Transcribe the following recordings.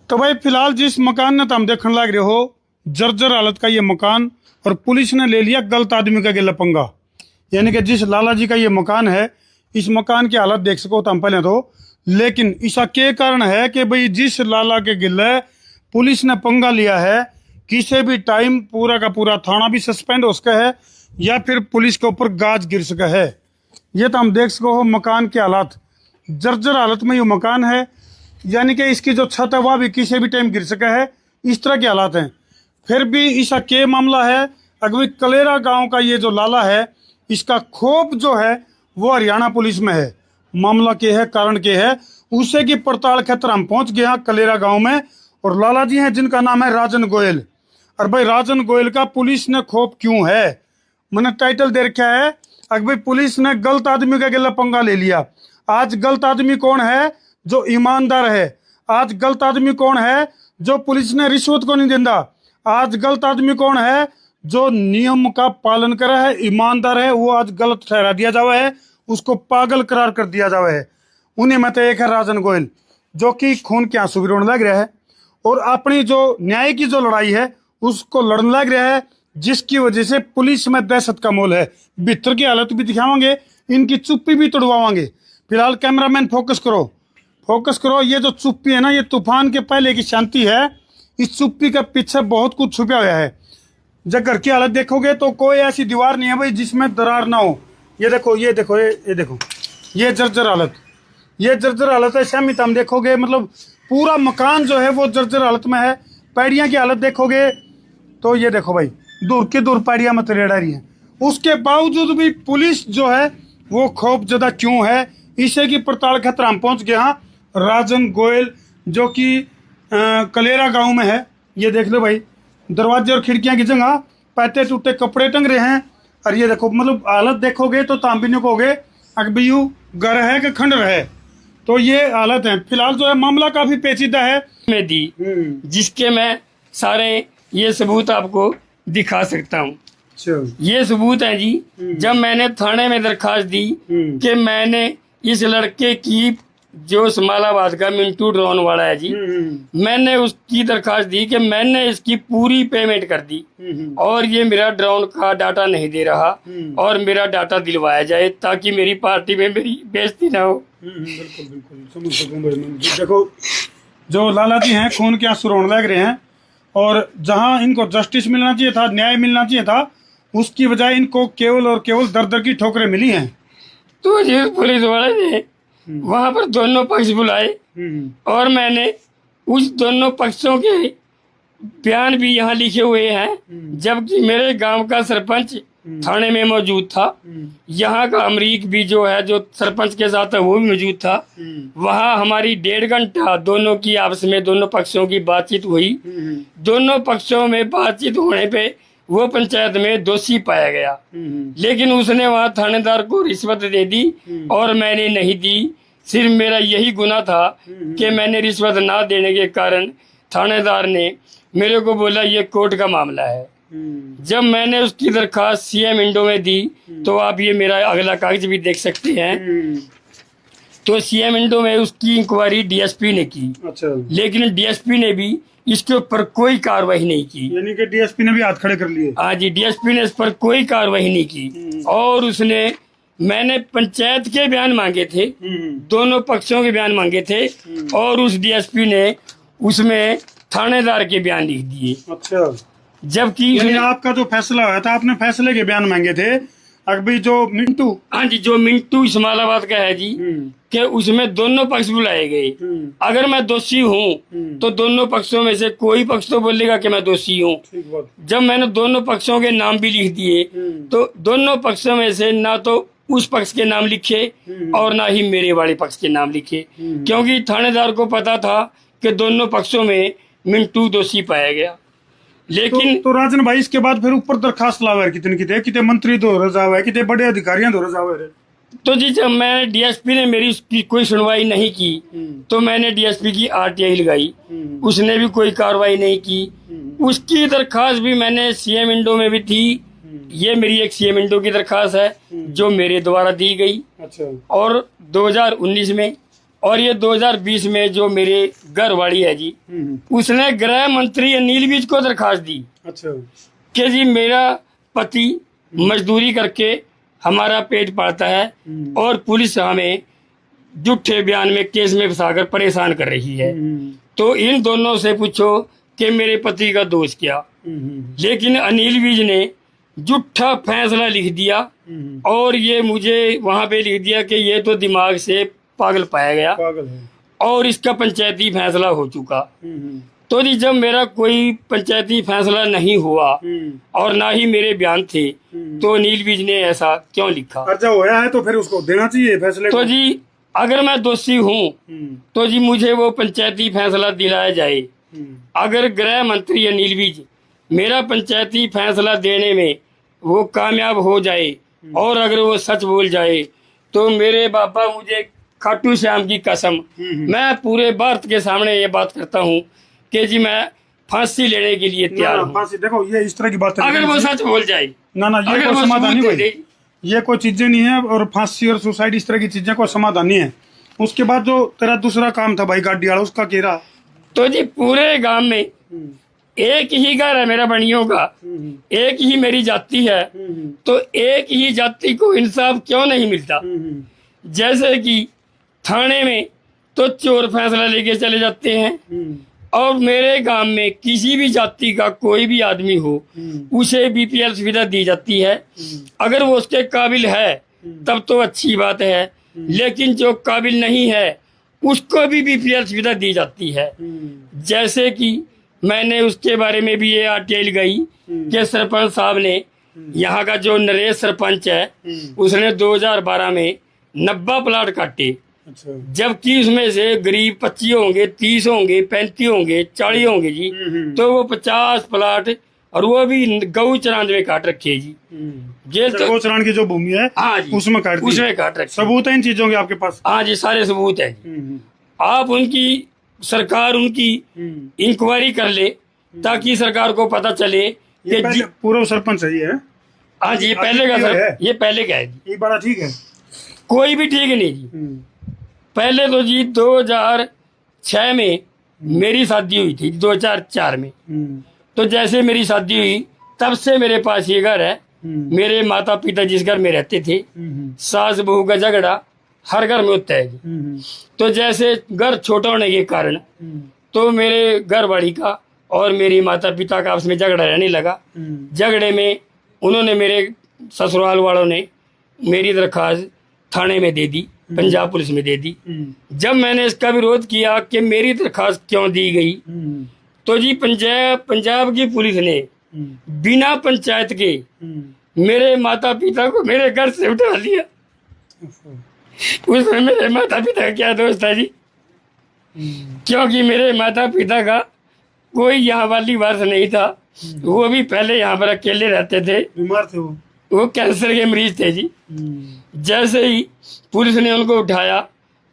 तो भाई फिलहाल जिस मकान ने तो हम देखने लग रहे हो जर्जर हालत का ये मकान, और पुलिस ने ले लिया गलत आदमी का गिला पंगा। यानी कि जिस लाला जी का ये मकान है, इस मकान की हालत देख सको तो हम पहले तो, लेकिन इसका क्या कारण है कि भाई जिस लाला के गिले पुलिस ने पंगा लिया है, किसी भी टाइम पूरा का पूरा थाना भी सस्पेंड हो सका है या फिर पुलिस के ऊपर गाज गिर सका है। ये तो हम देख सको हो मकान की हालत, जर्जर हालत में ये मकान है। यानी कि इसकी जो छत है वह भी किसी भी टाइम गिर सका है, इस तरह के हालात हैं। फिर भी इसका क्या मामला है, अगवी कलेरा गांव का ये जो लाला है, इसका खोप जो है वो हरियाणा पुलिस में है। मामला क्या है, कारण क्या है, उसे की पड़ताल खातिर हम पहुंच गए हैं कलेरा गांव में। और लाला जी हैं जिनका नाम है राजन गोयल। और भाई राजन गोयल का पुलिस ने खोप क्यों है, मैंने टाइटल दे रखा है अगर भाई पुलिस ने गलत आदमी का गिला पंगा ले लिया। आज गलत आदमी कौन है, जो ईमानदार है। आज गलत आदमी कौन है, जो पुलिस ने रिश्वत को नहीं देता। आज गलत आदमी कौन है, जो नियम का पालन करा है, ईमानदार है, वो आज गलत ठहरा दिया जावा है, उसको पागल करार कर दिया जावा है। उन्हीं में तो एक है राजन गोयल, जो कि खून के आंसू भी रोने लग रहा है और अपनी जो न्याय की जो लड़ाई है उसको लड़ने लग रहा है, जिसकी वजह से पुलिस में दहशत का माहौल है। भीतर की हालत भी दिखावांगे, इनकी चुप्पी भी तोड़वाएंगे। फिलहाल कैमरामैन फोकस करो, फोकस करो। ये जो चुप्पी है ना, ये तूफान के पहले की शांति है। इस चुप्पी के पीछे बहुत कुछ छुपा हुआ है। जब घर की हालत देखोगे तो कोई ऐसी दीवार नहीं है भाई जिसमें दरार ना हो। ये देखो, ये देखो, ये देखो, ये जर्जर हालत, ये जर्जर हालत है। शामित हम देखोगे मतलब पूरा मकान जो है वो जर्जर हालत में है। पैड़ियाँ की हालत देखोगे तो ये देखो भाई, दूर की दूर पैड़ियाँ मत रेड़ा रही है। उसके बावजूद भी पुलिस जो है वो खौफजदा क्यों है, इसे की पड़ताल खातिर हम पहुंच गए हाँ राजन गोयल, जो कि कलेरा गांव में है। ये देख लो भाई, दरवाजे और खिड़कियां की जगह पैते टूटे कपड़े टंग रहे हैं। और ये देखो मतलब हालत देखोगे तो ताम भी नहीं कहोगे अकबियू घर है कि खंडर है। तो ये हालत है। फिलहाल जो है मामला काफी पेचीदा है। में दी जिसके मैं सारे ये सबूत आपको दिखा सकता हूँ। ये सबूत है जी। जब मैंने थाने में दरखास्त दी कि मैंने इस लड़के की जो समालाबाद का मिंटू ड्रोन वाला है जी, मैंने उसकी दरखास्त दी कि मैंने इसकी पूरी पेमेंट कर दी और ये मेरा ड्रोन का डाटा नहीं दे रहा और मेरा डाटा दिलवाया जाए ताकि मेरी पार्टी में मेरी बेइज्जती ना हो। बिल्कुल बिल्कुल समझ सकूं भाई। देखो जो लाला जी हैं खून के आंसू रोने लग रहे हैं, और जहां इनको जस्टिस मिलना चाहिए था, न्याय मिलना चाहिए था, उसकी बजाय इनको केवल और केवल दर दर की ठोकरें मिली हैं। तो ये पुलिस वाले ने वहां पर दोनों पक्ष बुलाए और मैंने उस दोनों पक्षों के बयान भी यहाँ लिखे हुए हैं। जबकि मेरे गांव का सरपंच थाने में मौजूद था, यहाँ का अमरीक भी जो है जो सरपंच के साथ है वो भी मौजूद था। वहाँ हमारी 1.5 घंटा दोनों की आपस में दोनों पक्षों की बातचीत हुई। दोनों पक्षों में बातचीत होने पे वो पंचायत में दोषी पाया गया, लेकिन उसने वहाँ थानेदार को रिश्वत दे दी और मैंने नहीं दी। सिर्फ मेरा यही गुनाह था कि मैंने रिश्वत ना देने के कारण थानेदार ने मेरे को बोला ये कोर्ट का मामला है। जब मैंने उसकी दरखास्त सीएम इंडो में दी तो आप ये मेरा अगला कागज भी देख सकते हैं। तो सीएम इंडो में उसकी इंक्वायरी डीएसपी ने की। अच्छा। लेकिन डीएसपी ने भी इसके ऊपर कोई कार्रवाई नहीं की। यानी कि डीएसपी ने भी हाथ खड़े कर लिए। हाँ जी, डीएसपी ने इस पर कोई कार्रवाई नहीं की। और उसने, मैंने पंचायत के बयान मांगे थे, दोनों पक्षों के बयान मांगे थे और उस डीएसपी ने उसमें थानेदार के बयान लिख दिए। अच्छा। जबकि आपका जो फैसला हुआ था, आपने फैसले के बयान मांगे थे। अभी जो मिंटू, हाँ जी, जो मिंटू इस्माइलाबाद का है जी, कि उसमें दोनों पक्ष बुलाए गए। अगर मैं दोषी हूँ तो दोनों पक्षों में से कोई पक्ष तो बोलेगा कि मैं दोषी हूँ। जब मैंने दोनों पक्षों के नाम भी लिख दिए तो दोनों पक्षों में से ना तो उस पक्ष के नाम लिखे और ना ही मेरे वाले पक्ष के नाम लिखे, क्योंकि थानेदार को पता था कि दोनों पक्षों में मिंटू दोषी पाया गया। लेकिन तो राजन भाई इसके बाद फिर ऊपर दरखास्त लावे कितने मंत्री दो रजाव है, कितने बड़े अधिकारियों दो रजाव है। तो जी जब मैंने डीएसपी ने मेरी उसकी कोई सुनवाई नहीं की तो मैंने डीएसपी की आरटीआई लगाई, उसने भी कोई कार्रवाई नहीं की। उसकी दरखास्त भी मैंने सीएम इंडो में भी थी। ये मेरी एक सीएम इंडो की दरखास्त है जो मेरे द्वारा दी गई। अच्छा। और 2019 में और ये 2020 में जो मेरे घर वाली है जी, उसने गृह मंत्री अनिल विज को दरखास्त दी अच्छा कि जी मेरा पति मजदूरी करके हमारा पेट पालता है और पुलिस हमें झूठे बयान में केस में फंसाकर परेशान कर रही है, तो इन दोनों से पूछो कि मेरे पति का दोष क्या। लेकिन अनिल विज ने झूठा फैसला लिख दिया और ये मुझे वहां पे लिख दिया कि ये तो दिमाग से पागल पाया गया पागल है। और इसका पंचायती फैसला हो चुका। तो जी जब मेरा कोई पंचायती फैसला नहीं हुआ और ना ही मेरे बयान थे, तो अनिल विज ने ऐसा क्यों लिखा। कर्जा होया है तो फिर उसको देना चाहिए फैसले तो जी अगर मैं दोषी हूँ तो जी मुझे वो पंचायती फैसला दिलाया जाए। अगर गृह मंत्री अनिल विज मेरा पंचायती फैसला देने में वो कामयाब हो जाए और अगर वो सच बोल जाए, तो मेरे बाबा मुझे खाटू श्याम की कसम मैं पूरे भारत के सामने ये बात करता हूँ कि जी मैं फांसी लेने के लिए तैयार हूँ। फांसी देखो ये इस तरह की बात अगर वो सच बोल जाए, ना ये अगर कोई वो समाधान नहीं सबूत दे भाई, दे। ये कोई चीजें नहीं है। और फांसी और सुसाइड इस तरह की चीजें कोई समाधान नहीं है। उसके बाद जो तेरा दूसरा काम था भाई गाड़ी वाला, उसका क्या रहा। तो जी पूरे गांव में एक ही घर है मेरा बनियों का, एक ही मेरी जाति है, तो एक ही जाति को इंसाफ क्यों नहीं मिलता। जैसे कि थाने में तो चोर फैसला लेके चले जाते हैं और मेरे गांव में किसी भी जाति का कोई भी आदमी हो उसे बीपीएल सुविधा दी जाती है। अगर वो उसके काबिल है तब तो अच्छी बात है, लेकिन जो काबिल नहीं है उसको भी बीपीएल सुविधा दी जाती है। जैसे कि मैंने उसके बारे में भी ये आर्टिकल गई कि सरपंच साहब ने, यहाँ का जो नरेश सरपंच है, उसने 2012 में 90 प्लाट काटे, जबकि उसमें से गरीब 25 होंगे, 30 होंगे, 35 होंगे, 40 होंगे जी, तो वो 50 प्लाट और वो भी गऊ चरांद में काट रखे जी। जेल तो गौ चरान की जो भूमि है हाँ जी उसमें काट दी। उसमें काट रखे। सबूत है इन चीजों के आपके पास। हाँ जी सारे सबूत है। आप उनकी सरकार उनकी इंक्वायरी कर ले ताकि सरकार को पता चले ये कि पूर्व सरपंच है ये। हाँ जी पहले का सर, ये पहले का है जी। ये बड़ा ठीक है। कोई भी ठीक नहीं जी। पहले तो जी 2006 में मेरी शादी हुई थी, 2004 में। तो जैसे मेरी शादी हुई तब से मेरे पास ये घर है। मेरे माता पिता जिस घर में रहते थे, सास बहू का झगड़ा हर घर में होता है जी। तो जैसे घर छोटा होने के कारण तो मेरे घर वाली का और मेरी माता पिता का आपस में झगड़ा रहने लगा। झगड़े में उन्होंने, मेरे ससुराल वालों ने मेरी दरखास्त थाने में दे दी, पंजाब पुलिस में दे दी। जब मैंने इसका विरोध किया कि मेरी दरखास्त क्यों दी गई, तो जी पंजाब की पुलिस ने बिना पंचायत के मेरे माता पिता को मेरे घर से उठा लिया। उसमें मेरे माता पिता का क्या दोष था जी, क्योंकि मेरे माता पिता का कोई यहाँ वाली वारस नहीं था। वो भी पहले यहाँ पर अकेले रहते थे, बीमार थे वो कैंसर के मरीज थे जी। जैसे ही पुलिस ने उनको उठाया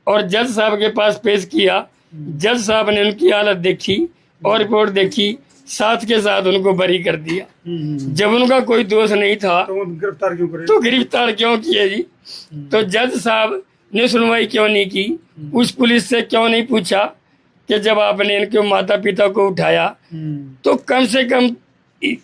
और जज साहब के पास पेश किया, जज साहब ने उनकी हालत देखी और रिपोर्ट देखी, साथ के साथ उनको बरी कर दिया। जब उनका कोई दोष नहीं था तो वो गिरफ्तार क्यों करे? तो गिरफ्तार क्यों किए जी। तो जज साहब ने सुनवाई क्यों नहीं की, उस पुलिस से क्यों नहीं पूछा कि जब आपने इनके माता पिता को उठाया तो कम से कम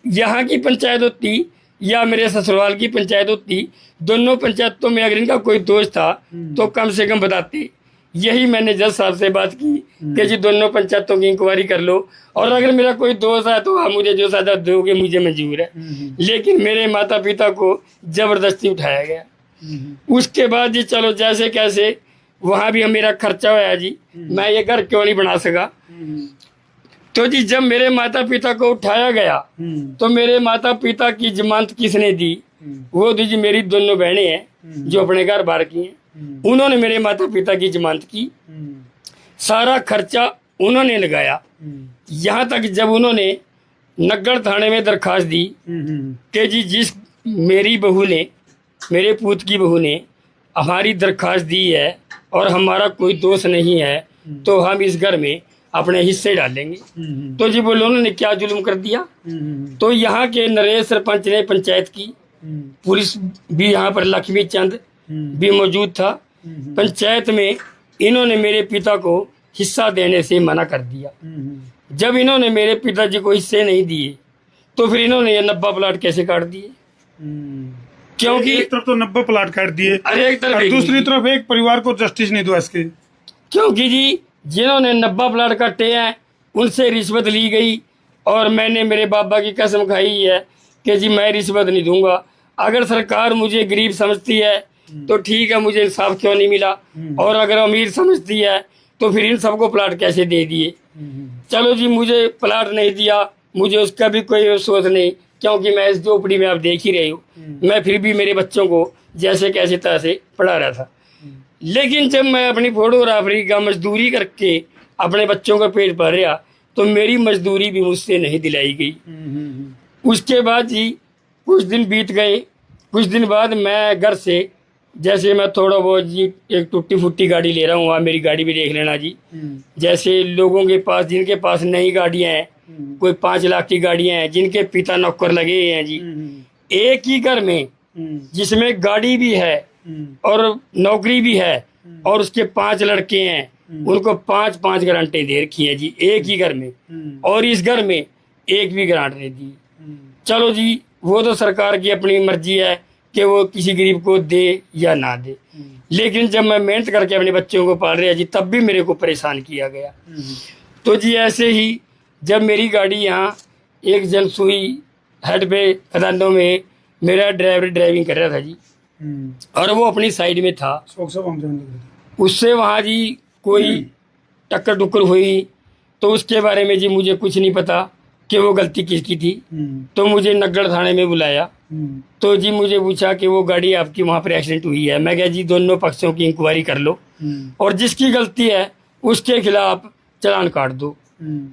यहाँ की पंचायत होती या मेरे ससुराल की पंचायत होती, दोनों पंचायतों में अगर इनका कोई दोष था तो कम से कम बताते। यही मैंने जज साहब से बात की कि जी दोनों पंचायतों की इंक्वायरी कर लो और अगर मेरा कोई दोष है तो आप मुझे जो सजा दोगे मुझे मंजूर है। लेकिन मेरे माता पिता को जबरदस्ती उठाया गया। उसके बाद जी चलो जैसे कैसे वहाँ भी मेरा खर्चा हुआ जी, मैं ये घर क्यों नहीं बना सका। तो जी जब मेरे माता पिता को उठाया गया तो मेरे माता पिता की जमानत किसने दी, वो जी मेरी दोनों बहनें हैं जो अपने घर बाहर की हैं, उन्होंने मेरे माता पिता की जमानत की। सारा खर्चा उन्होंने लगाया। यहाँ तक जब उन्होंने नग्गड़ थाने में दरखास्त दी कि जी जिस मेरी बहू ने, मेरे पूत की बहू ने हमारी दरखास्त दी है और हमारा कोई दोष नहीं है तो हम इस घर में अपने हिस्से डालेंगे। तो जी बोलो उन्होंने क्या जुल्म कर दिया। तो यहाँ के नरेश सरपंच ने पंचायत की, पुलिस भी यहाँ पर लक्ष्मी चंद भी मौजूद था। पंचायत में इन्होंने मेरे पिता को हिस्सा देने से मना कर दिया। जब इन्होंने मेरे पिताजी को हिस्से नहीं दिए तो फिर इन्होंने ये 90 प्लाट कैसे काट दिए? क्योंकि एक तरफ तो 90 प्लाट काट दिए अरे एक तरफ और दूसरी तरफ एक परिवार को जस्टिस नहीं दुआ इसके। क्योंकि जी जिन्होंने 90 प्लाट काटे हैं उनसे रिश्वत ली गई और मैंने मेरे बाबा की कसम खाई है कि जी मैं रिश्वत नहीं दूंगा। अगर सरकार मुझे गरीब समझती है तो ठीक है, मुझे इंसाफ क्यों नहीं मिला, और अगर अमीर समझती है तो फिर इन सबको प्लाट कैसे दे दिए? चलो जी, मुझे प्लाट नहीं दिया, मुझे उसका भी कोई अफसोस नहीं, क्योंकि मैं इस झोपड़ी में आप देख ही रहे हो, मैं फिर भी मेरे बच्चों को जैसे कैसे तरह से पढ़ा रहा था। लेकिन जब मैं अपनी फोटोग्राफरी का मजदूरी करके अपने बच्चों का पेट भर रहा तो मेरी मजदूरी भी मुझसे नहीं दिलाई गई। उसके बाद जी कुछ दिन बीत गए। कुछ दिन बाद मैं घर से जैसे मैं थोड़ा बहुत जी एक टूटी फूटी गाड़ी ले रहा हूँ, आप मेरी गाड़ी भी देख लेना जी। जैसे लोगों के पास जिनके पास नई गाड़ियाँ हैं, कोई 5 लाख की गाड़ियाँ हैं, जिनके पिता नौकर लगे हैं जी, एक ही घर में जिसमें गाड़ी भी है और नौकरी भी है और उसके 5 लड़के हैं, उनको 5-5 ग्रांटें दे रखी हैं जी एक ही घर में, और इस घर में एक भी ग्रांट नहीं दी। चलो जी, वो तो सरकार की अपनी मर्जी है कि वो किसी गरीब को दे या ना दे, लेकिन जब मैं मेहनत करके अपने बच्चों को पाल रहा जी तब भी मेरे को परेशान किया गया। तो जी ऐसे ही जब मेरी गाड़ी यहाँ एक जनसुई हेड पे खदानों में मेरा ड्राइवर ड्राइविंग कर रहा था जी, और वो अपनी साइड में था, उससे वहाँ जी कोई टक्कर टुक्कर हुई तो उसके बारे में जी मुझे कुछ नहीं पता कि वो गलती किसकी थी। तो मुझे नग्गड़ थाने में बुलाया, तो जी मुझे पूछा कि वो गाड़ी आपकी वहाँ पर एक्सीडेंट हुई है। मैं कहा जी दोनों पक्षों की इंक्वायरी कर लो और जिसकी गलती है उसके खिलाफ चालान काट दो।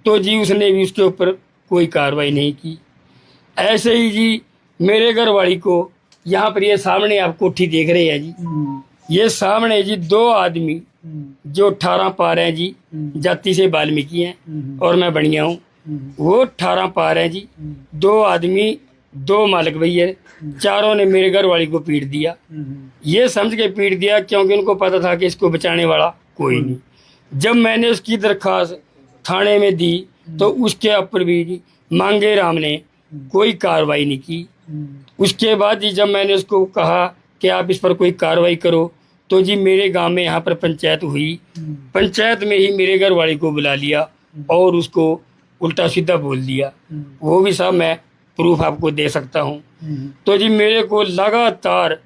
तो जी उसने भी उसके ऊपर कोई कार्रवाई नहीं की। ऐसे ही जी मेरे घर वाली को यहाँ पर ये सामने आप कोठी देख रहे हैं जी, ये सामने जी 2 आदमी जो 18 पार हैं जी, जाति से वाल्मीकि हैं और मैं बढ़िया हूँ, वो 18 पार हैं जी। 2 आदमी 2 मालिक भैया, चारों ने मेरे घर वाली को पीट दिया। ये समझ के पीट दिया क्योंकि उनको पता था कि इसको बचाने वाला कोई नहीं। जब मैंने उसकी दरखास्त थाने में दी तो उसके ऊपर भी मांगे राम ने कोई कार्रवाई नहीं की। उसके बाद जी जब मैंने उसको कहा कि आप इस पर कोई कार्रवाई करो तो जी मेरे गांव में यहाँ पर पंचायत हुई। पंचायत में ही मेरे घर वाली को बुला लिया और उसको उल्टा सीधा बोल दिया। वो भी साहब मैं प्रूफ आपको दे सकता हूँ। तो जी मेरे को लगातार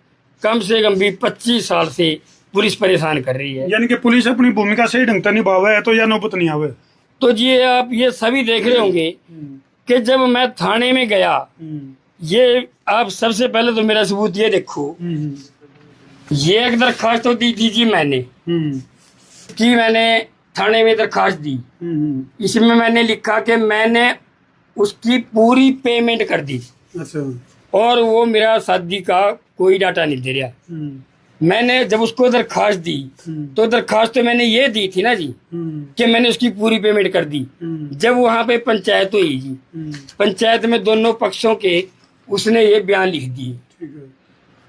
कम से कम भी 25 साल से पुलिस परेशान कर रही है। यानी कि पुलिस अपनी भूमिका सही ढंग से निभावे है तो या नौबत नहीं आवे। तो जी आप ये सभी देख रहे होंगे कि जब मैं थाने में गया, ये आप सबसे पहले तो मेरा सबूत ये देखो, ये एक दरखास्त तो दी थी जी मैंने कि मैंने थाने में दरखास्त दी। इसमें मैंने लिखा कि मैंने उसकी पूरी पेमेंट कर दी। अच्छा। और वो मेरा शादी का कोई डाटा नहीं दे रहा। मैंने जब उसको दरखास्त दी तो दरखास्त तो मैंने ये दी थी ना जी कि मैंने उसकी पूरी पेमेंट कर दी। जब वहाँ पे पंचायत हुई जी, पंचायत में दोनों पक्षों के उसने ये बयान लिख दिए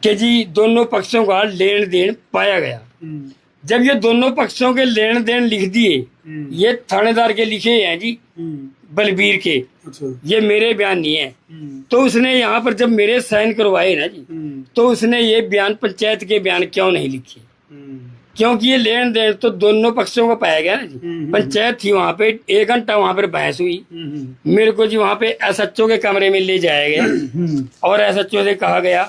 कि जी दोनों पक्षों का लेन देन पाया गया। जब ये दोनों पक्षों के लेन देन लिख दिए, ये थानेदार के लिखे हैं जी, बलबीर के, ये मेरे बयान नहीं है। तो उसने यहाँ पर जब मेरे साइन करवाए ना जी, तो उसने ये बयान पंचायत के बयान क्यों नहीं लिखे? क्योंकि ये लेन देन तो दोनों पक्षों को पाया गया ना जी। पंचायत थी वहाँ पे, 1 घंटा वहाँ पर बहस हुई। मेरे को जी वहाँ पे SHO के कमरे में ले जाया गया और SHO से कहा गया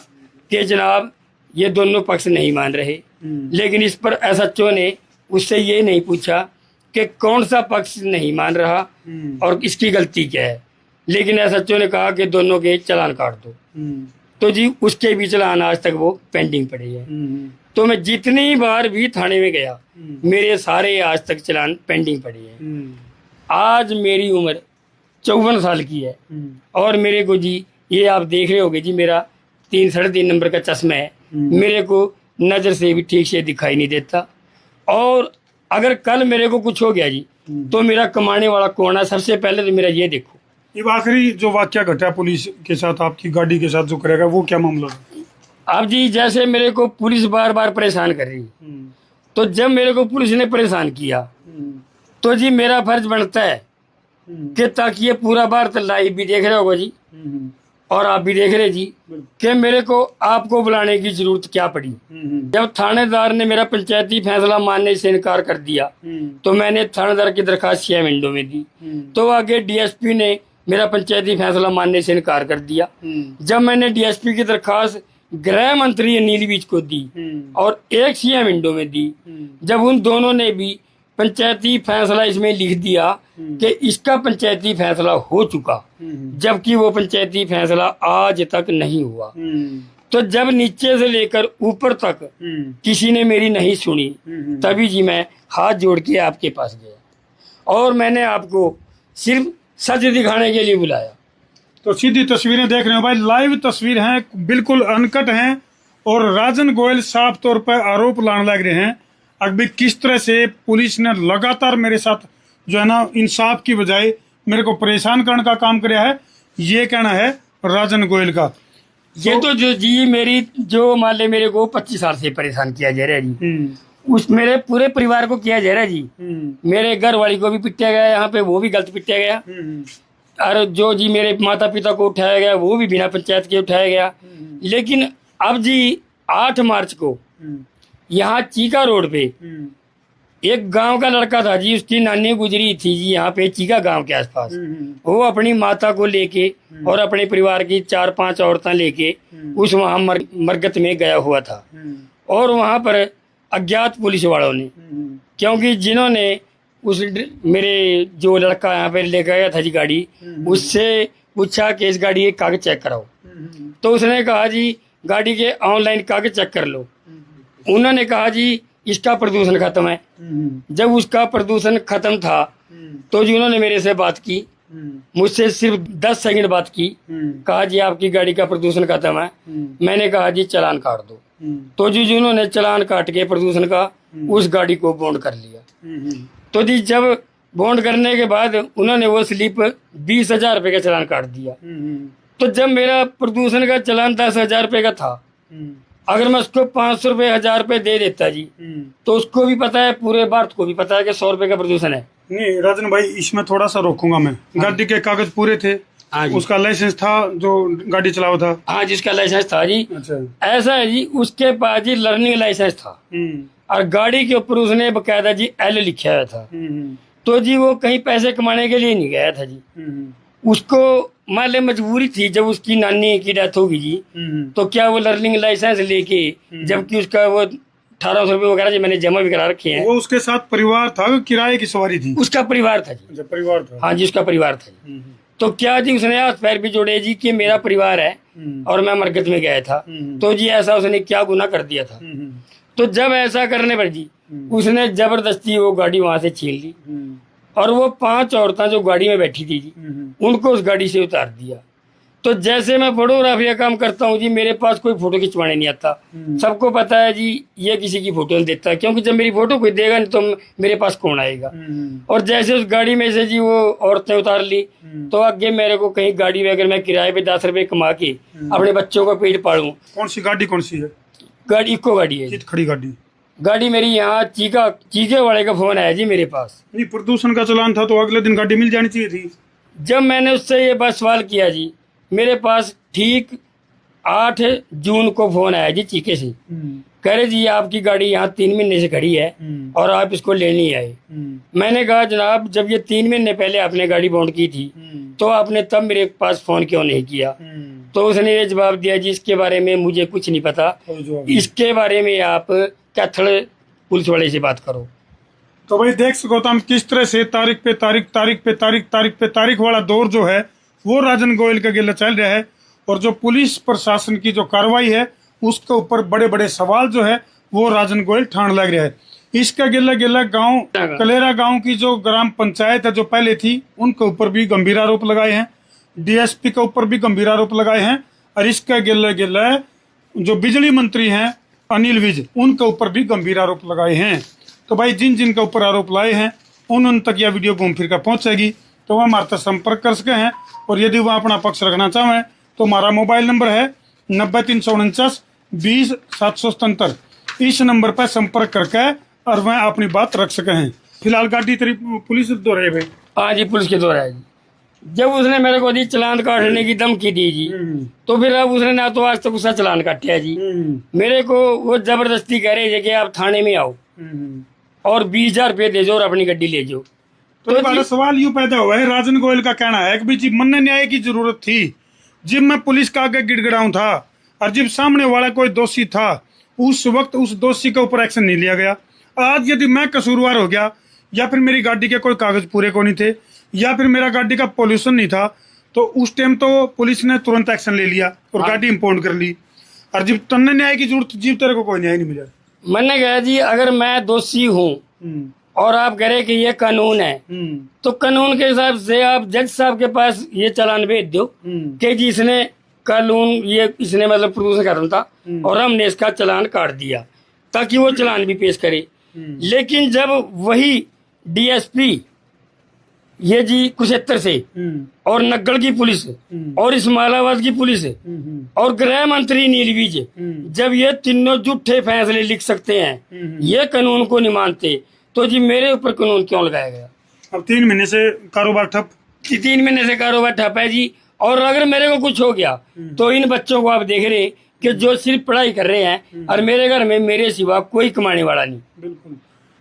कि जनाब ये दोनों पक्ष नहीं मान रहे। लेकिन इस पर SHO ने उससे ये नहीं पूछा कि कौन सा पक्ष नहीं मान रहा और इसकी गलती क्या है, लेकिन SHO ने कहा कि दोनों के चालान काट दो। तो जी उसके भी चालान आज तक वो पेंडिंग पड़े हैं। तो मैं जितनी बार भी थाने में गया, मेरे सारे आज तक चालान पेंडिंग पड़े हैं। आज मेरी उम्र 54 साल की है और मेरे को जी ये आप देख रहे होगे जी, मेरा 3-3.5 नंबर का चश्मा है। मेरे को नजर से भी ठीक से दिखाई नहीं देता। और अगर कल मेरे को कुछ हो गया जी तो मेरा कमाने वाला कौन है? सबसे पहले तो मेरा ये देखो। ये आखिरी जो वाकया घटा पुलिस के साथ, आपकी गाड़ी के साथ जो करेगा, वो क्या मामला है? अब जी जैसे मेरे को पुलिस बार बार परेशान कर रही, तो जब मेरे को पुलिस ने परेशान किया तो जी मेरा फर्ज बनता है कि ताकि ये पूरा भारत लाइव भी देख रहे होगा जी और आप भी देख रहे जी कि मेरे को आपको बुलाने की जरूरत क्या पड़ी। जब थानेदार ने मेरा पंचायती फैसला मानने से इनकार कर दिया तो मैंने थानेदार की दरखास्त 6 मिनटों में दी। तो आगे डीएसपी ने मेरा पंचायती फैसला मानने से इनकार कर दिया। जब मैंने डीएसपी की दरखास्त गृह मंत्री अनिल विज को दी और 1 6 मिनटों में दी, जब उन दोनों ने भी पंचायती फैसला इसमें लिख दिया कि इसका पंचायती फैसला हो चुका, जबकि वो पंचायती फैसला आज तक नहीं हुआ। तो जब नीचे से लेकर ऊपर तक किसी ने मेरी नहीं सुनी, तभी जी मैं हाथ जोड़ के आपके पास गया और मैंने आपको सिर्फ सच दिखाने के लिए बुलाया। तो सीधी तस्वीरें देख रहे हो भाई, लाइव तस्वीर हैं, बिल्कुल अनकट हैं और राजन गोयल साफ तौर पर आरोप लाने लग रहे हैं अभी किस तरह से पुलिस ने लगातार मेरे साथ जो है ना इंसाफ की बजाय मेरे को परेशान करने का काम किया है, ये कहना है राजन गोयल का। ये तो जो जी मेरी जो मान ले मेरे को 25 साल से परेशान किया जा रहा है जी, उस मेरे पूरे परिवार को किया जा रहा है जी। मेरे घर वाली को भी पिटाया गया यहाँ पे, वो भी गलत पिटाया गया। और जो जी मेरे माता पिता को उठाया गया वो भी बिना पंचायत के उठाया गया। लेकिन अब जी 8 मार्च को यहाँ चीका रोड पे एक गांव का लड़का था जी, उसकी नानी गुजरी थी जी यहाँ पे चीका गांव के आसपास। वो अपनी माता को लेके और अपने परिवार की 4-5 औरतें लेके उस वहां मरगत में गया हुआ था। और वहां पर अज्ञात पुलिस वालों ने, क्योंकि जिन्होंने उस मेरे जो लड़का यहाँ पे लेकर गया था जी गाड़ी, उससे पूछा कि इस गाड़ी के कागज चेक कराओ। तो उसने कहा जी गाड़ी के ऑनलाइन कागज चेक कर लो। उन्होंने कहा जी इसका प्रदूषण खत्म है। जब उसका प्रदूषण खत्म था तो जी उन्होंने मेरे से बात की, मुझसे सिर्फ 10 सेकंड बात की, कहा जी आपकी गाड़ी का प्रदूषण खत्म है। मैंने कहा जी चालान काट दो। तो जी उन्होंने चालान काट के प्रदूषण का उस गाड़ी को बॉन्ड कर लिया। तो जी जब बॉन्ड करने के बाद उन्होंने वो स्लिप 20,000 रुपए का चालान काट दिया। तो जब मेरा प्रदूषण का चालान 10,000 रुपए का था, अगर मैं उसको 500 रुपए 1000 रुपए दे देता जी तो उसको भी पता है, पूरे भारत को भी पता है कि 100 रुपए का प्रदूषण है। नहीं राजन भाई, इसमें थोड़ा सा रोकूंगा मैं। गाड़ी के कागज पूरे थे, उसका लाइसेंस था जो गाड़ी चलावा था? हाँ जिसका लाइसेंस था जी। अच्छा। ऐसा है जी उसके पास जी लर्निंग लाइसेंस था और गाड़ी के ऊपर उसने बकायदा जी L लिखा हुआ था। तो जी वो कहीं पैसे कमाने के लिए नहीं गया था जी, उसको मान ले मजबूरी थी। जब उसकी नानी की डेथ होगी जी तो क्या वो लर्निंग लाइसेंस लेके, जबकि उसका वो 1800 रुपये वगैरह जी मैंने जमा भी करा रखे हैं। वो उसके साथ परिवार था, किराए की सवारी थी? उसका परिवार था जी। परिवार था? हाँ जी उसका परिवार था जी। तो क्या जी उसने हाथ पैर भी जोड़े जी कि मेरा परिवार है और मैं मरकज में गया था। तो जी ऐसा उसने क्या गुनाह कर दिया था। तो जब ऐसा करने पर जी उसने जबरदस्ती वो गाड़ी वहां से छीन ली और वो 5 औरतें जो गाड़ी में बैठी थी जी उनको उस गाड़ी से उतार दिया। तो जैसे मैं फोटोग्राफी का काम करता हूँ जी, मेरे पास कोई फोटो खिंचवाने नहीं आता। सबको पता है जी ये किसी की फोटो नहीं देता, क्योंकि जब मेरी फोटो कोई देगा नहीं तो मेरे पास कौन आएगा। और जैसे उस गाड़ी में से जी वो औरतें उतार ली तो आगे मेरे को कहीं गाड़ी में अगर मैं किराए पे 10 रुपए कमा के अपने बच्चों का पेट पालूं। कौन सी गाड़ी? कौन सी है गाड़ी? इको गाड़ी है। खड़ी गाड़ी? गाड़ी मेरी यहाँ चीके वाले का फोन आया जी मेरे पास। नहीं, प्रदूषण का चालान था तो अगले दिन गाड़ी मिल जानी चाहिए थी। जब मैंने उससे ये बात सवाल किया जी, मेरे पास ठीक 8 जून को फोन आया जी चीके से, कह रहे जी आपकी गाड़ी यहाँ 3 महीने से खड़ी है और आप इसको लेने आए। मैंने कहा जनाब जब ये 3 महीने पहले आपने गाड़ी बॉन्ड की थी तो आपने तब मेरे पास फोन क्यों नहीं किया? तो उसने ये जवाब दिया जी इसके बारे में मुझे कुछ नहीं पता, इसके बारे में आप कैथल पुलिस वाले से बात करो। तो भाई देख सको तो हम किस तरह से तारीख पे तारीख वाला दौर जो है वो राजन गोयल के गिले चल रहा है। और जो पुलिस प्रशासन की जो कार्रवाई है उसके ऊपर बड़े बड़े सवाल जो है वो राजन गोयल ठाण लग रहा है। इसका गिला गांव कलेरा गांव की जो ग्राम पंचायत है जो पहले थी उनके ऊपर भी गंभीर आरोप लगाए हैं, डीएसपी के ऊपर भी गंभीर आरोप लगाए हैं और इसका गिला जो बिजली मंत्री हैं अनिल विज उनके ऊपर भी गंभीर आरोप लगाए हैं। तो भाई जिन जिन के ऊपर आरोप लाए हैं उन तक यह वीडियो घूम फिर कर पहुंचेगी तो वह हमारे तक संपर्क कर सके हैं। और यदि वह अपना पक्ष रखना चाहें तो हमारा मोबाइल नंबर है 90 349 20 777। इस नंबर पर संपर्क करके और वह अपनी बात रख सके हैं। फिलहाल गाड़ी तेरी पुलिस दो रहे भाई। हाँ जी, पुलिस के द्वारा है जी। जब उसने मेरे को दी चालान काटने की धमकी दी जी, तो फिर अब उसने ना तो आज तक उसका चालान काटा जी। मेरे को वो जबरदस्ती कह रहे थे कि आप थाने में आओ और 20,000 रुपये दे जाओ और अपनी गड्डी ले जाओ। तो बड़ा सवाल यूं पैदा हुआ है, राजन गोयल का कहना है कि जी मन न्याय की जरूरत थी, जब मैं पुलिस का आगे गिड़गिड़ाऊं था और जब सामने वाला कोई दोषी था उस वक्त उस दोषी के ऊपर एक्शन नहीं लिया गया। आज यदि मैं कसूरवार हो गया या फिर मेरी गाड़ी के कोई कागज पूरे को नहीं थे या फिर मेरा गाड़ी का पोल्यूशन नहीं था, तो उस टाइम तो पुलिस ने तुरंत एक्शन ले लिया और गाड़ी इम्पाउंड कर ली। और जब तन्ने न्याय की जरूरत, जीव तेरे को कोई न्याय नहीं मिला। मैंने कहा जी अगर मैं दोषी हूँ और आप कह रहे कि ये कानून है, तो कानून के हिसाब से आप जज साहब के पास ये चालान भेज दो कि जी इसने कानून ये इसने मतलब प्रदूषण कर रहा था और हमने इसका चालान काट दिया, ताकि वो चालान भी पेश करे। लेकिन जब वही डीएसपी ये जी कुरुक्षेत्र से और नग्गल की पुलिस और इस्माइलाबाद की पुलिस और गृह मंत्री नीलविज, जब ये तीनों झूठे फैसले लिख सकते हैं, ये कानून को नहीं मानते, तो जी मेरे ऊपर कानून क्यों लगाया गया? अब 3 महीने से कारोबार ठप। 3 महीने से कारोबार ठप है जी। और अगर मेरे को कुछ हो गया तो इन बच्चों को आप देख रहे कि जो सिर्फ पढ़ाई कर रहे हैं और मेरे घर में मेरे सिवा कोई कमाने वाला नहीं। बिल्कुल।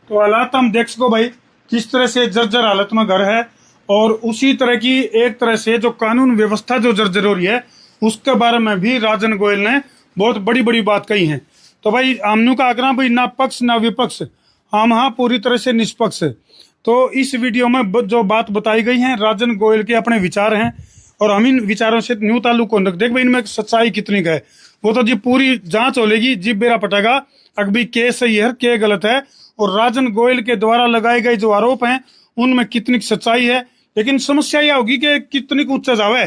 तो हालात हम देख सको भाई किस तरह से जर्जर हालत में घर है, और उसी तरह की एक तरह से जो कानून व्यवस्था जो जर्जर हो रही है उसके बारे में भी राजन गोयल ने बहुत बड़ी बड़ी बात कही है। तो भाई हमनू का आग्रह भाई ना पक्ष ना विपक्ष, हम हाँ पूरी तरह से निष्पक्ष। तो इस वीडियो में जो बात बताई गई है राजन गोयल के अपने विचार हैं और हम इन विचारों से न्यू ताल्लुक को देख भाई इनमें सच्चाई कितनी है वो तो जी पूरी जांच होगी, जी बेरा पटेगा अभी के सही है के गलत है, और राजन गोयल के द्वारा लगाए गए जो आरोप हैं उनमें कितनी सच्चाई है। लेकिन समस्या यह होगी कि कितनी ऊंचा जावे।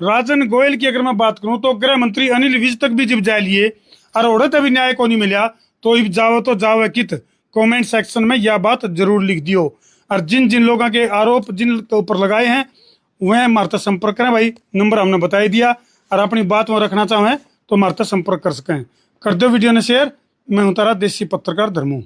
राजन गोयल की अगर मैं बात करूं तो गृह मंत्री अनिल विज तक भी जब जा लिए और ओढ़त अभी न्याय को नहीं मिला, तो जावे कित कमेंट सेक्शन में यह बात जरूर लिख दियो। और जिन जिन लोगों के आरोप जिन के ऊपर लगाए हैं वह हमारे तक संपर्क करें भाई, नंबर हमने बता दिया। और अपनी बात में रखना चाहें तो हमारे तक संपर्क कर सकें। कर दो वीडियो ने शेयर। मैं हूं तारा देसी पत्रकार धर्मू।